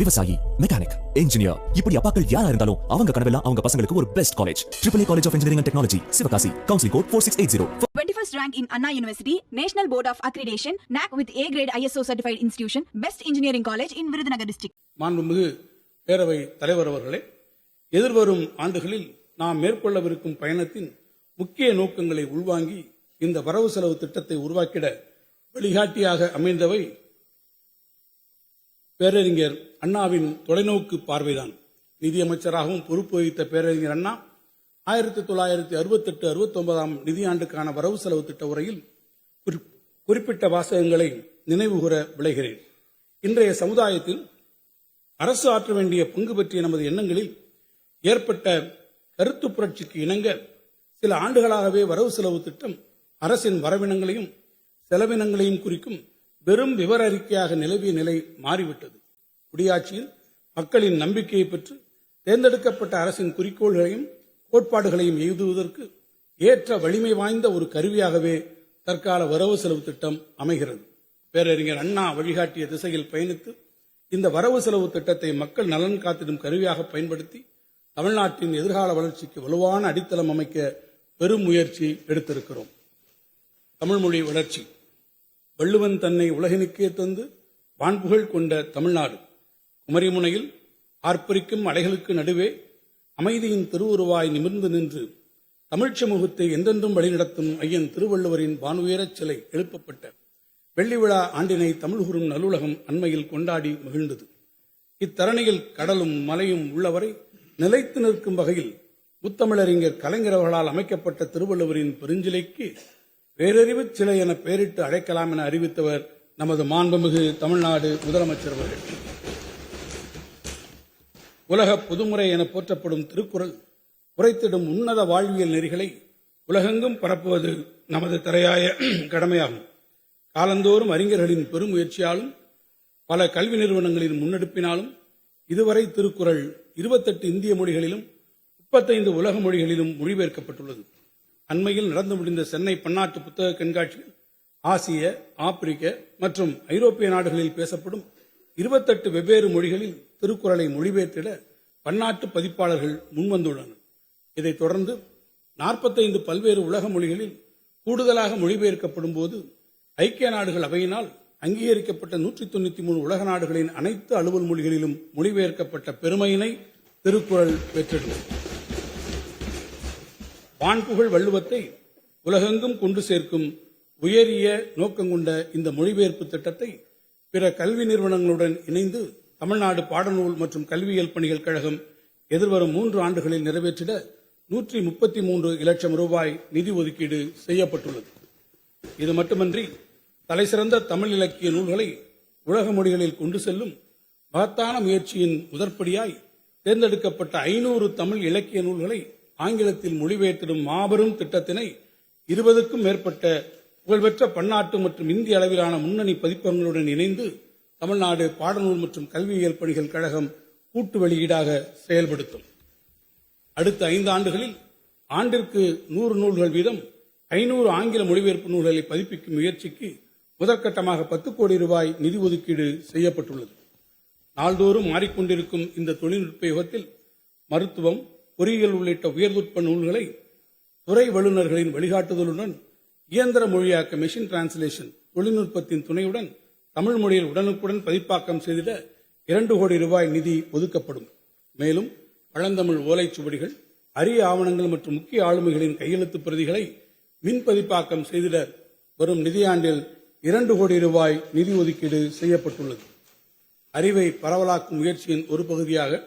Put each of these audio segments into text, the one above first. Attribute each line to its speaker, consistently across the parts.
Speaker 1: விவசாயி, mechanic, engineer, இப்படி அப்பாக்கள் யாரா இருந்தாலும் அவங்க கனவெல்லாம் அவங்க பசங்களுக்கு ஒரு best college. AAA College of Engineering and Technology, Sivakasi. Counseling code 4680.
Speaker 2: 21st rank in Anna University, National Board of Accreditation, NAC with A grade ISO certified institution, best engineering college in Virudhunagar district.
Speaker 3: மாண்புமிகு பேரவை தலைவர் அவர்களே, எதிர்வரும் ஆண்டுகளில் நாம் மேற்கொள்ளவிருக்கும் பயணத்தின் முக்கிய நோக்கங்களை உள்வாங்கி இந்த வரவு செலவு திட்டத்தை உருவாக்கிட வழிகாட்டியாக அமைந்தவை பேரறிஞர் அண்ணாவின் தொலைநோக்கு பார்வைதான். நிதியமைச்சராகவும் பொறுப்பு வகித்த பேரறிஞர் அண்ணா 1968-69 நிதியாண்டுக்கான வரவு செலவு திட்ட உரையில் குறிப்பிட்ட வாசகங்களை நினைவுகூர விளைகிறேன். இன்றைய சமுதாயத்தில் அரசு ஆற்ற வேண்டிய பங்கு பற்றிய நமது எண்ணங்களில் ஏற்பட்ட கருத்து புரட்சிக்கு இணங்க சில ஆண்டுகளாகவே வரவு செலவு திட்டம் அரசின் வரவினங்களையும் செலவினங்களையும் குறிக்கும் வெறும் விவர அறிக்கையாக நிலவிய நிலை மாறிவிட்டது. குடியாட்சியில் மக்களின் நம்பிக்கையை பெற்று தேர்ந்தெடுக்கப்பட்ட அரசின் குறிக்கோள்களையும் கோட்பாடுகளையும் எய்துவதற்கு ஏற்ற வலிமை வாய்ந்த ஒரு கருவியாகவே தற்கால வரவு செலவு திட்டம் அமைகிறது. பேரறிஞர் அண்ணா வழிகாட்டிய திசையில் பயணித்து இந்த வரவு செலவு திட்டத்தை மக்கள் நலன் காத்திடும் கருவியாக பயன்படுத்தி தமிழ்நாட்டின் எதிர்கால வளர்ச்சிக்கு வலுவான அடித்தளம் அமைக்க பெரும் முயற்சி எடுத்திருக்கிறோம். தமிழ்மொழி வளர்ச்சி. வள்ளுவன் தன்னை உலகினுக்கே தந்து வான்புகழ் கொண்ட தமிழ்நாடு குமரிமுனையில் ஆர்ப்பரிக்கும் அலைகளுக்கு நடுவே அமைதியின் திருவுருவாய் நிமிர்ந்து நின்று தமிழ்ச் சமூகத்தை என்றென்றும் வழிநடத்தும் ஐயன் திருவள்ளுவரின் வானுயரச் சிலை எழுப்பப்பட்ட வெள்ளி விழா ஆண்டினை தமிழ்கூறும் நல்லுலகம் அண்மையில் கொண்டாடி மகிழ்ந்தது. இத்தரணியில் கடலும் மலையும் உள்ளவரை நிலைத்து நிற்கும் வகையில் முத்தமிழறிஞர் கலைஞர் அவர்களால் அமைக்கப்பட்ட திருவள்ளுவரின் பெருஞ்சிலைக்கு பேரறிவு சிலை என பெயரிட்டு அழைக்கலாம் என அறிவித்தவர் நமது மாண்புமிகு தமிழ்நாடு முதலமைச்சர் அவர்கள். உலக பொதுமுறை என போற்றப்படும் திருக்குறள் குறைத்திடும் உன்னத வாழ்வியல் நெறிகளை உலகெங்கும் பரப்புவது நமது தலையாய கடமையாகும். காலந்தோறும் அறிஞர்களின் பெருமுயற்சியாலும் பல கல்வி நிறுவனங்களின் முன்னெடுப்பினாலும் இதுவரை திருக்குறள் 28 இந்திய மொழிகளிலும் 35 உலக மொழிகளிலும் மொழிபெயர்க்கப்பட்டுள்ளது. அண்மையில் நடந்து முடிந்த சென்னை பன்னாட்டு புத்தக கண்காட்சியில் ஆசிய, ஆப்பிரிக்க மற்றும் ஐரோப்பிய நாடுகளில் பேசப்படும் 28 வெவ்வேறு மொழிகளில் திருக்குறளை மொழிபெயர்த்திட பன்னாட்டு பதிப்பாளர்கள் முன்வந்துள்ளனர். இதைத் தொடர்ந்து 45 பல்வேறு உலக மொழிகளில் கூடுதலாக மொழிபெயர்க்கப்படும் போது ஐக்கிய நாடுகள் அவையினால் அங்கீகரிக்கப்பட்ட 193 உலக நாடுகளின் அனைத்து அலுவல் மொழிகளிலும் மொழிபெயர்க்கப்பட்ட பெருமையினை திருக்குறள் பெற்றிடும். வான்புகழ் வள்ளுவத்தை உலகெங்கும் கொண்டு சேர்க்கும் உயரிய நோக்கம் கொண்ட இந்த மொழிபெயர்ப்பு திட்டத்தை பிற கல்வி நிறுவனங்களுடன் இணைந்து தமிழ்நாடு பாடநூல் மற்றும் கல்வியியல் பணிகள் கழகம் எதிர்வரும் 3 ஆண்டுகளில் நிறைவேற்றிட 133 லட்சம் ரூபாய் நிதி ஒதுக்கீடு செய்யப்பட்டுள்ளது. இது மட்டுமன்றி தலைசிறந்த தமிழ் இலக்கிய நூல்களை உலக மொழிகளில் கொண்டு செல்லும் மகத்தான முயற்சியின் முதற்படியாய் தேர்ந்தெடுக்கப்பட்ட 500 தமிழ் இலக்கிய நூல்களை ஆங்கிலத்தில் மொழிபெயர்த்திடும் மாபெரும் திட்டத்தினை 20க்கும் மேற்பட்ட புகழ்பெற்ற பன்னாட்டு மற்றும் இந்திய அளவிலான முன்னணி பதிப்பகங்களுடன் இணைந்து தமிழ்நாடு பாடநூல் மற்றும் கல்வியியல் பணிகள் கழகம் கூட்டு வெளியீடாக செயல்படுத்தும். அடுத்த 5 ஆண்டுகளில் ஆண்டிற்கு 100 நூல்கள் வீதம் 500 ஆங்கில மொழிபெயர்ப்பு நூல்களை பதிப்பிக்கும் முயற்சிக்கு முதற்கட்டமாக 10 கோடி ரூபாய் நிதி ஒதுக்கீடு செய்யப்பட்டுள்ளது. நாள்தோறும் மாறிக்கொண்டிருக்கும் இந்த தொழில்நுட்ப யுகத்தில் மருத்துவம், பொறியியல் உள்ளிட்ட உயர்நுட்ப நூல்களை துறை வல்லுநர்களின் வழிகாட்டுதலுடன் இயந்திர மொழியாக்க மெஷின் டிரான்ஸ்லேஷன் தொழில்நுட்பத்தின் துணையுடன் தமிழ் மொழியில் உடனுக்குடன் பதிப்பாக்கம் செய்திட 2 கோடி ரூபாய் நிதி ஒதுக்கப்படும். மேலும் பழந்தமிழ் ஓலைச்சுவடிகள், அரிய ஆவணங்கள் மற்றும் முக்கிய ஆளுமைகளின் கையெழுத்து பிரதிகளை மின் பதிப்பாக்கம் செய்திட வரும் நிதியாண்டில் 2 கோடி ரூபாய் நிதி ஒதுக்கீடு செய்யப்பட்டுள்ளது. அறிவை பரவலாக்கும் முயற்சியின் ஒரு பகுதியாக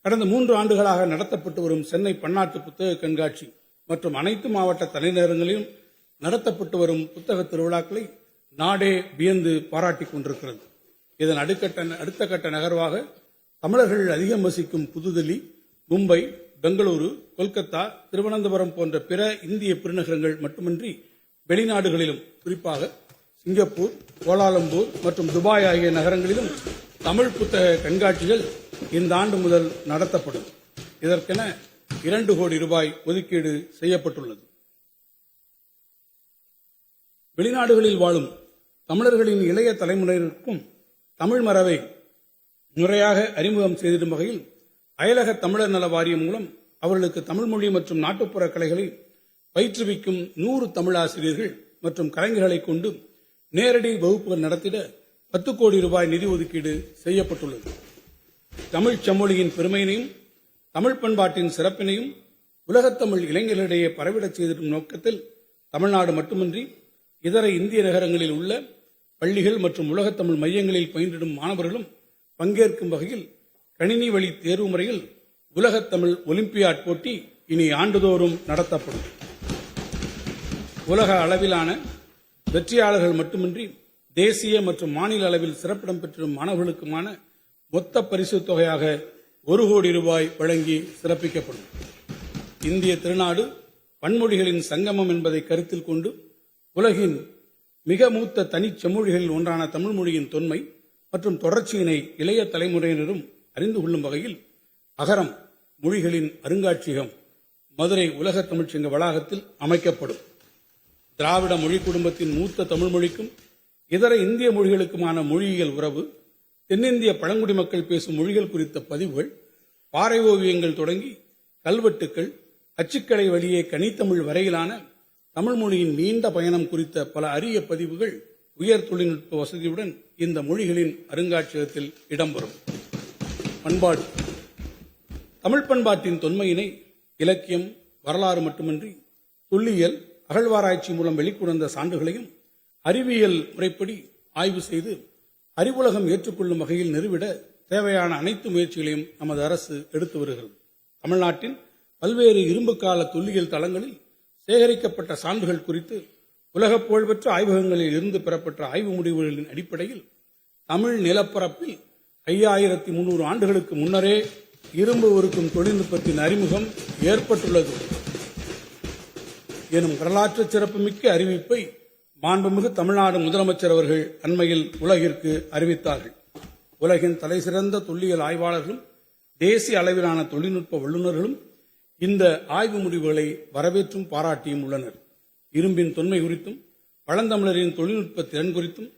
Speaker 3: கடந்த 3 ஆண்டுகளாக நடத்தப்பட்டு வரும் சென்னை பன்னாட்டு புத்தக கண்காட்சி மற்றும் அனைத்து மாவட்ட தலைநகரங்களிலும் நடத்தப்பட்டு வரும் புத்தக திருவிழாக்களை நாடே வியந்து பாராட்டிக் கொண்டிருக்கிறது. இதன் அடுத்த கட்ட நகர்வாக தமிழர்கள் அதிகம் வசிக்கும் புதுதில்லி, மும்பை, பெங்களூரு, கொல்கத்தா, திருவனந்தபுரம் போன்ற பிற இந்திய பெருநகரங்கள் மட்டுமின்றி வெளிநாடுகளிலும் குறிப்பாக சிங்கப்பூர், கோலாலம்பூர் மற்றும் துபாய் ஆகிய நகரங்களிலும் தமிழ் புத்தக கண்காட்சிகள் இந்த ஆண்டு முதல் நடத்தப்படும். இதற்கென 2 கோடி ரூபாய் ஒதுக்கீடு செய்யப்பட்டுள்ளது. வெளிநாடுகளில் வாழும் தமிழர்களின் இளைய தலைமுறையினருக்கும் தமிழ் மரபை முறையாக அறிமுகம் செய்திடும் வகையில் அயலக தமிழர் நல வாரியம் மூலம் அவர்களுக்கு தமிழ் மொழி மற்றும் நாட்டுப்புற கலைகளை பயிற்றுவிக்கும் 100 தமிழாசிரியர்கள் மற்றும் கலைஞர்களை கொண்டு நேரடி வகுப்புகள் நடத்திட 10 கோடி ரூபாய் நிதி ஒதுக்கீடு செய்யப்பட்டுள்ளது. தமிழ் செம்மொழியின் பெருமையினையும் தமிழ் பண்பாட்டின் சிறப்பினையும் உலகத்தமிழ் இளைஞர்களிடையே பரவிடச் செய்திடும் நோக்கத்தில் தமிழ்நாடு மட்டுமின்றி இதர இந்திய நகரங்களில் உள்ள பள்ளிகள் மற்றும் உலகத்தமிழ் மையங்களில் பயின்றிடும் மாணவர்களும் பங்கேற்கும் வகையில் கணினி வழி தேர்வு முறையில் உலகத்தமிழ் ஒலிம்பியாட் போட்டி இனி ஆண்டுதோறும் நடத்தப்படும். உலக அளவிலான வெற்றியாளர்கள் மட்டுமின்றி தேசிய மற்றும் மாநில அளவில் சிறப்பிடம் பெற்றிடும் மாணவர்களுக்குமான மொத்த பரிசு தொகையாக 1 கோடி ரூபாய் வழங்கி சிறப்பிக்கப்படும். இந்திய திருநாடு பன்மொழிகளின் சங்கமம் என்பதை கருத்தில் கொண்டு உலகின் மிக மூத்த தனிச் செம்மொழிகளில் ஒன்றான தமிழ் மொழியின் தொன்மை மற்றும் தொடர்ச்சியினை இளைய தலைமுறையினரும் அறிந்து கொள்ளும் வகையில் அகரம் மொழிகளின் அருங்காட்சியகம் மதுரை உலக தமிழ்ச்சங்க வளாகத்தில் அமைக்கப்படும். திராவிட மொழி குடும்பத்தின் மூத்த தமிழ் மொழிக்கும் இதர இந்திய மொழிகளுக்குமான மொழியியல் உறவு, தென்னிந்திய பழங்குடி மக்கள் பேசும் மொழிகள் குறித்த பதிவுகள், பாறை ஓவியங்கள் தொடங்கி கல்வெட்டுக்கள், அச்சுக்கலை வழியே கனித்தமிழ் வரையிலான தமிழ் மொழியின் நீண்ட பயணம் குறித்த பல அரிய பதிவுகள் உயர் தொழில்நுட்ப வசதியுடன் இந்த மொழிகளின் அருங்காட்சியகத்தில் இடம்பெறும். பண்பாடு தமிழ் பண்பாட்டின் தொன்மையினை இலக்கியம், வரலாறு மட்டுமின்றி தொல்லியல், அகழ்வாராய்ச்சி மூலம் வெளிக்கொணர்ந்த சான்றுகளையும் அறிவியல் முறைப்படி ஆய்வு செய்து அறிவுலகம் ஏற்றுக்கொள்ளும் வகையில் நிறுவிட தேவையான அனைத்து முயற்சிகளையும் நமது அரசு எடுத்து வருகிறது. தமிழ்நாட்டின் பல்வேறு இரும்பு கால தொல்லியல் தளங்களில் சேகரிக்கப்பட்ட சான்றுகள் குறித்து உலக புகழ்பெற்ற ஆய்வகங்களில் இருந்து பெறப்பட்ட ஆய்வு முடிவுகளின் அடிப்படையில் தமிழ் நிலப்பரப்பில் 5300 ஆண்டுகளுக்கு முன்னரே இரும்பு உருக்கும் தொழில்நுட்பத்தின் அறிமுகம் ஏற்பட்டுள்ளது எனும் வரலாற்று சிறப்புமிக்க அறிவிப்பை மாண்புமிகு தமிழ்நாடு முதலமைச்சர் அவர்கள் அண்மையில் உலகிற்கு அறிவித்தார்கள். உலகின் தலைசிறந்த தொல்லியல் ஆய்வாளர்களும் தேசிய அளவிலான தொழில்நுட்ப வல்லுநர்களும் இந்த ஆய்வு முடிவுகளை வரவேற்றும் பாராட்டியும் உள்ளனர். இரும்பின் தொன்மை குறித்தும் பழந்தமிழரின் தொழில்நுட்ப திறன் குறித்தும்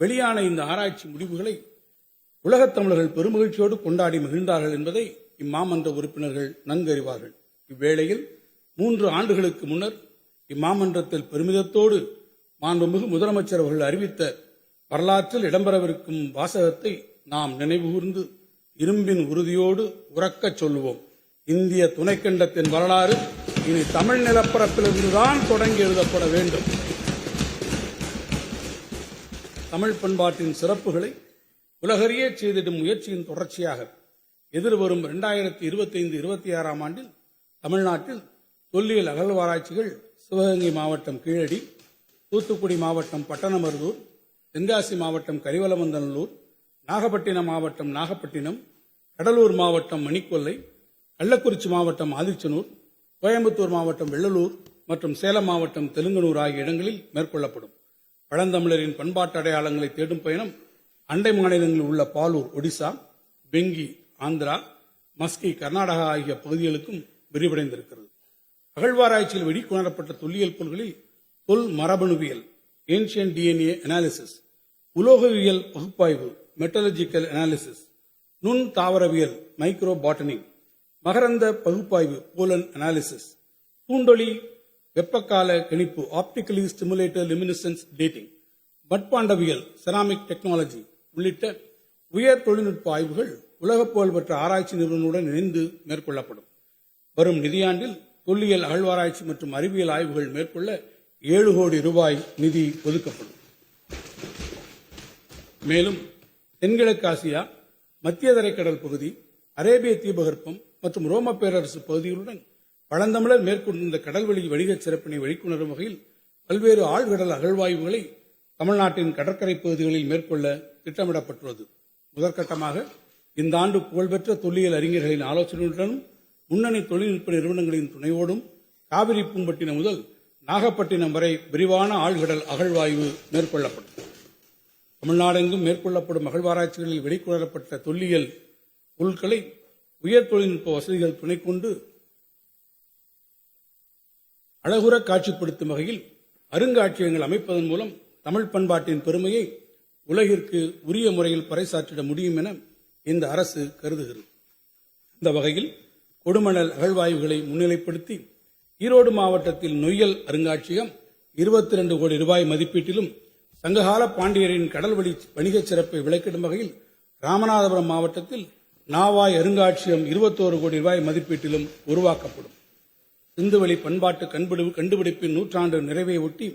Speaker 3: வெளியான இந்த ஆராய்ச்சி முடிவுகளை உலகத் தமிழர்கள் பெருமகிழ்ச்சியோடு கொண்டாடி மகிழ்ந்தார்கள் என்பதை இம்மாமன்ற உறுப்பினர்கள் நன்கு அறிவார்கள். இவ்வேளையில் 3 ஆண்டுகளுக்கு முன்னர் இம்மாமன்றத்தில் பெருமிதத்தோடு மாண்புமிகு முதலமைச்சர் அவர்கள் அறிவித்த வரலாற்றில் இடம்பெறவிருக்கும் வாசகத்தை நாம் நினைவுகூர்ந்து இரும்பின் உறுதியோடு உறக்கச் சொல்லுவோம். இந்திய துணைக்கண்டத்தின் வரலாறு இனி தமிழ் நிலப்பரப்பிலிருந்துதான் தொடங்கி எழுதப்பட வேண்டும். தமிழ் பண்பாட்டின் சிறப்புகளை உலகறிய செய்திடும் முயற்சியின் தொடர்ச்சியாக எதிர்வரும் 2025-26 ஆண்டில் தமிழ்நாட்டில் தொல்லியல் அகழ்வாராய்ச்சிகள் சிவகங்கை மாவட்டம் கீழடி, தூத்துக்குடி மாவட்டம் பட்டணமருதூர், தென்காசி மாவட்டம் கரிவலவந்தநல்லூர், நாகப்பட்டினம் மாவட்டம் நாகப்பட்டினம், கடலூர் மாவட்டம் மணிக்கொல்லை, கள்ளக்குறிச்சி மாவட்டம் ஆதிச்சனூர், கோயம்புத்தூர் மாவட்டம் வெள்ளலூர் மற்றும் சேலம் மாவட்டம் தெலுங்கனூர் ஆகிய இடங்களில் மேற்கொள்ளப்படும். பழந்தமிழரின் பண்பாட்டு அடையாளங்களை தேடும் பயணம் அண்டை மாநிலங்களில் உள்ள பாலூர் ஒடிசா, பெங்கி ஆந்திரா, மஸ்கி கர்நாடகா ஆகிய பகுதிகளுக்கும் விரிவடைந்திருக்கிறது. அகழ்வாராய்ச்சியில் வெளிக்கொணரப்பட்ட தொல்லியல் பொருள்களில் தொல் மரபணுவியல் ஏன்ஷியன்ட் டிஎன்ஏ அனாலிசிஸ், உலோகவியல் பகுப்பாய்வு மெட்டலர்ஜிக்கல் அனாலிசிஸ், நுண் தாவரவியல் மைக்ரோ பாட்டனி, மகரந்த பகுப்பாய்வு போலன் அனாலிசிஸ், தூண்டொளி வெப்பக்கால கணிப்பு optically stimulator லுமினிசன்ஸ் dating, மட்பாண்டவியல் ceramic technology உள்ளிட்ட உயர் தொழில்நுட்ப ஆய்வுகள் உலக புகழ்பெற்ற ஆராய்ச்சி நிறுவனங்களுடன் இணைந்து மேற்கொள்ளப்படும். வரும் நிதியாண்டில் தொல்லியல் அகழ்வாராய்ச்சி மற்றும் அறிவியல் ஆய்வுகள் மேற்கொள்ள 7 கோடி ரூபாய் நிதி ஒதுக்கப்படும். மேலும் தென்கிழக்கு ஆசியா, மத்திய தரைக்கடல் பகுதி, அரேபிய தீபகற்பம் மற்றும் ரோம பேரரசு பகுதிகளுடன் பழந்தமிழர் மேற்கொண்டிருந்த கடல்வழி வணிகச் சிறப்பினை வெளிக்கொணரும் வகையில் பல்வேறு ஆழ்கடல் அகழ்வாய்வுகளை தமிழ்நாட்டின் கடற்கரை பகுதிகளில் மேற்கொள்ள திட்டமிடப்பட்டுள்ளது. முதற்கட்டமாக இந்த ஆண்டு புகழ்பெற்ற தொல்லியல் அறிஞர்களின் ஆலோசனையுடனும் முன்னணி தொழில்நுட்ப நிறுவனங்களின் துணையோடும் காவிரி பூம்பட்டினம் முதல் நாகப்பட்டினம் வரை விரிவான ஆழ்கடல் அகழ்வாய்வு மேற்கொள்ளப்படும். தமிழ்நாடெங்கும் மேற்கொள்ளப்படும் அகழ்வாராய்ச்சிகளில் வெளிக்கொணரப்பட்ட தொல்லியல் பொருட்களை உயர் தொழில்நுட்ப வசதிகள் துணை கொண்டு அழகுற காட்சிப்படுத்தும் வகையில் அருங்காட்சியகங்கள் அமைப்பதன் மூலம் தமிழ் பண்பாட்டின் பெருமையை உலகிற்கு உரிய முறையில் பறைசாற்றிட முடியும் என இந்த அரசு கருதுகிறது. இந்த வகையில் கொடுமணல் அகழ்வாய்வுகளை முன்னிலைப்படுத்தி ஈரோடு மாவட்டத்தில் நொய்யல் அருங்காட்சியகம் 22 கோடி ரூபாய் மதிப்பீட்டிலும் சங்ககால பாண்டியரின் கடல்வழி வணிகச் சிறப்பை விளக்கிடும் வகையில் ராமநாதபுரம் மாவட்டத்தில் நாவாய் அருங்காட்சியகம் 21 கோடி ரூபாய் மதிப்பீட்டிலும் உருவாக்கப்படும். சிந்துவெளி பண்பாட்டு கண்டுபிடிப்பின் நூற்றாண்டு நிறைவை ஒட்டி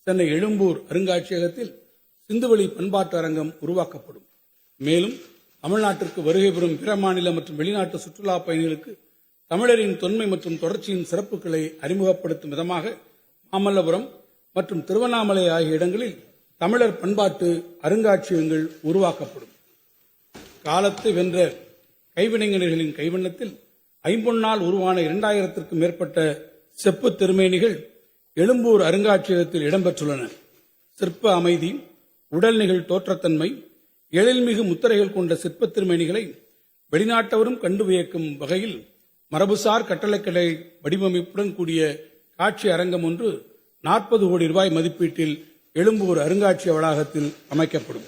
Speaker 3: சென்னை எழும்பூர் அருங்காட்சியகத்தில் சிந்துவெளி பண்பாட்டு அரங்கம் உருவாக்கப்படும். மேலும் தமிழ்நாட்டிற்கு வருகை பெறும் பிற மாநில மற்றும் வெளிநாட்டு சுற்றுலா பயணிகளுக்கு தமிழரின் தொன்மை மற்றும் தொடர்ச்சியின் சிறப்புகளை அறிமுகப்படுத்தும் விதமாக மாமல்லபுரம் மற்றும் திருவண்ணாமலை ஆகிய இடங்களில் தமிழர் பண்பாட்டு அருங்காட்சியகங்கள் உருவாக்கப்படும். காலத்தை வென்ற கைவினைஞர்களின் கைவண்ணத்தில் ஐம்பொன்னால் உருவான 2000க்கும் மேற்பட்ட செப்பு திருமேனிகள் எழும்பூர் அருங்காட்சியகத்தில் இடம்பெற்றுள்ளன. சிற்ப அமைதி, உடல்நிகழ் தோற்றத்தன்மை, எழில்மிகு முத்திரைகள் கொண்ட சிற்ப திருமேனிகளை வெளிநாட்டவரும் கண்டு வியக்கும் வகையில் மரபுசார் கட்டடக்கலை வடிவமைப்புடன் கூடிய காட்சி அரங்கம் ஒன்று 40 கோடி ரூபாய் மதிப்பீட்டில் எழும்பூர் அருங்காட்சியக வளாகத்தில் அமைக்கப்படும்.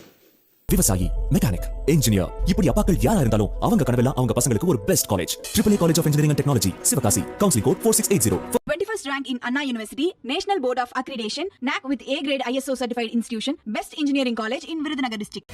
Speaker 1: விவசாயி, மெக்கானிக், இன்ஜினியர், இப்படி அப்பாக்கள் யாரா இருந்தாலும் அவங்க கனவெல்லாம் அவங்க பசங்களுக்கு ஒரு best college. AAA college of engineering and technology, Sivakasi. Counselling code 4680.
Speaker 2: 21st rank in Anna University, National Board of Accreditation, NAC with A grade ISO certified institution, best engineering college in Virudhunagar district.